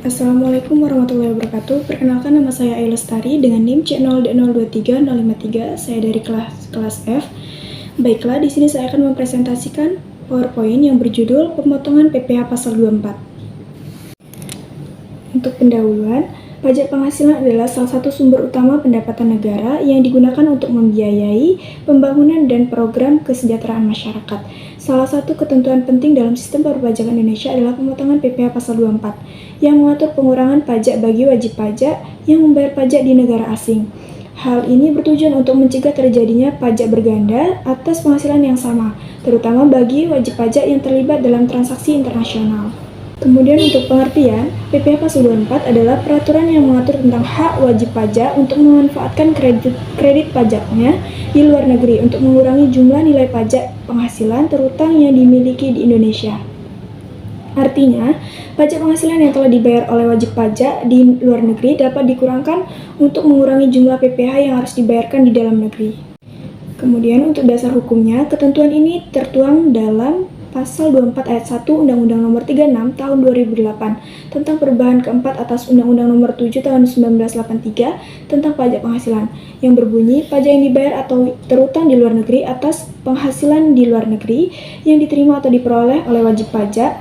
Assalamualaikum warahmatullahi wabarakatuh. Perkenalkan, nama saya Ayu Lestari dengan NIM C0D023053. Saya dari kelas F. Baiklah, di sini saya akan mempresentasikan PowerPoint yang berjudul Pemotongan PPh Pasal 24. Untuk pendahuluan, pajak penghasilan adalah salah satu sumber utama pendapatan negara yang digunakan untuk membiayai pembangunan dan program kesejahteraan masyarakat. Salah satu ketentuan penting dalam sistem perpajakan Indonesia adalah pemotongan PPh Pasal 24 yang mengatur pengurangan pajak bagi wajib pajak yang membayar pajak di negara asing. Hal ini bertujuan untuk mencegah terjadinya pajak berganda atas penghasilan yang sama, terutama bagi wajib pajak yang terlibat dalam transaksi internasional. Kemudian untuk pengertian, PPh Pasal 24 adalah peraturan yang mengatur tentang hak wajib pajak untuk memanfaatkan kredit pajaknya di luar negeri untuk mengurangi jumlah nilai pajak penghasilan terutang yang dimiliki di Indonesia. Artinya, pajak penghasilan yang telah dibayar oleh wajib pajak di luar negeri dapat dikurangkan untuk mengurangi jumlah PPh yang harus dibayarkan di dalam negeri. Kemudian untuk dasar hukumnya, ketentuan ini tertuang dalam Pasal 24 ayat 1 Undang-Undang Nomor 36 Tahun 2008 tentang perubahan keempat atas Undang-Undang Nomor 7 Tahun 1983 tentang pajak penghasilan yang berbunyi pajak yang dibayar atau terutang di luar negeri atas penghasilan di luar negeri yang diterima atau diperoleh oleh wajib pajak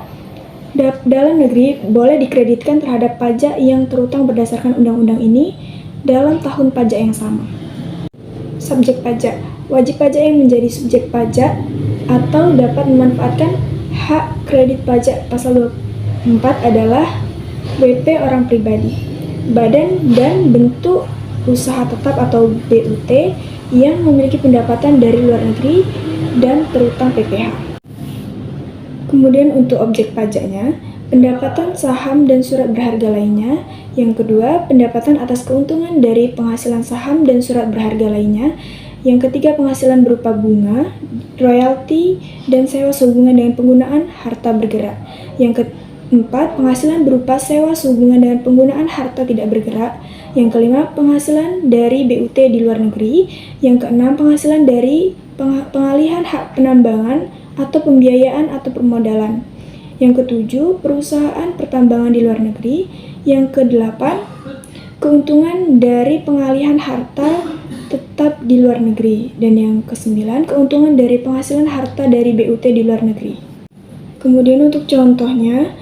dalam negeri boleh dikreditkan terhadap pajak yang terutang berdasarkan undang-undang ini dalam tahun pajak yang sama. Subjek pajak. Wajib pajak yang menjadi subjek pajak atau dapat memanfaatkan hak kredit pajak Pasal 24 adalah WP orang pribadi, badan dan bentuk usaha tetap atau BUT yang memiliki pendapatan dari luar negeri dan terutang PPh. Kemudian untuk objek pajaknya, pendapatan saham dan surat berharga lainnya. Yang kedua, pendapatan atas keuntungan dari penghasilan saham dan surat berharga lainnya. Yang ketiga, penghasilan berupa bunga, royalti, dan sewa sehubungan dengan penggunaan harta bergerak. Yang keempat, penghasilan berupa sewa sehubungan dengan penggunaan harta tidak bergerak. Yang kelima, penghasilan dari BUT di luar negeri. Yang keenam, penghasilan dari pengalihan hak penambangan atau pembiayaan atau permodalan. Yang ketujuh, perusahaan pertambangan di luar negeri. Yang kedelapan, keuntungan dari pengalihan harta tetap di luar negeri. Dan yang kesembilan, keuntungan dari penghasilan harta dari BUT di luar negeri. Kemudian untuk contohnya,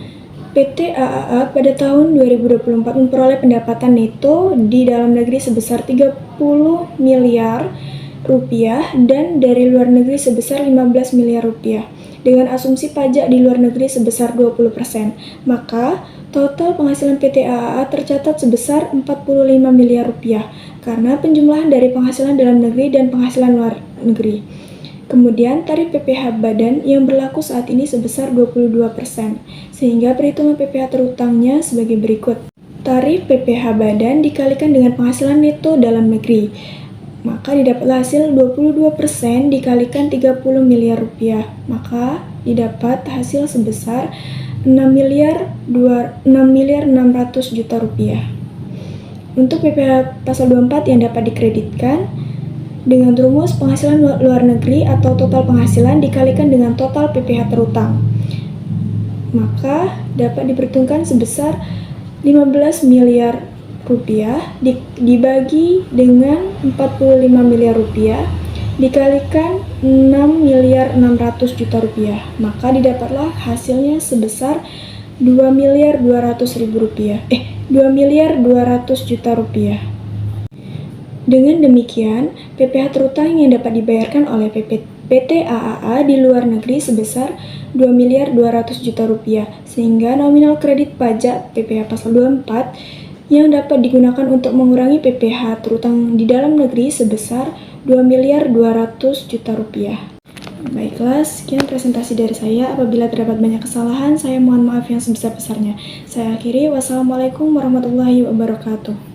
PT AAA pada tahun 2024 memperoleh pendapatan neto di dalam negeri sebesar 30 miliar rupiah dan dari luar negeri sebesar 15 miliar rupiah. Dengan asumsi pajak di luar negeri sebesar 20%, maka total penghasilan PT AAA tercatat sebesar 45 miliar rupiah karena penjumlahan dari penghasilan dalam negeri dan penghasilan luar negeri. Kemudian tarif PPh badan yang berlaku saat ini sebesar 22%, sehingga perhitungan PPh terutangnya sebagai berikut. Tarif PPh badan dikalikan dengan penghasilan neto dalam negeri, maka didapatlah hasil 22% dikalikan 30 miliar rupiah, maka didapat hasil sebesar 6 miliar 600 juta rupiah. Untuk PPh Pasal 24 yang dapat dikreditkan dengan rumus penghasilan luar negeri atau total penghasilan dikalikan dengan total PPh terutang, maka dapat diperhitungkan sebesar 15 miliar rupiah dibagi dengan 45 miliar rupiah dikalikan 6 miliar 600 juta rupiah, maka didapatlah hasilnya sebesar 2 miliar 200 juta rupiah. Dengan demikian, PPh terutang yang dapat dibayarkan oleh PT AAA di luar negeri sebesar 2 miliar 200 juta rupiah, sehingga nominal kredit pajak PPh Pasal 24 yang dapat digunakan untuk mengurangi PPh terutang di dalam negeri sebesar 2 miliar 200 juta rupiah. Baiklah, sekian presentasi dari saya. Apabila terdapat banyak kesalahan, saya mohon maaf yang sebesar-besarnya. Saya akhiri. Wassalamualaikum warahmatullahi wabarakatuh.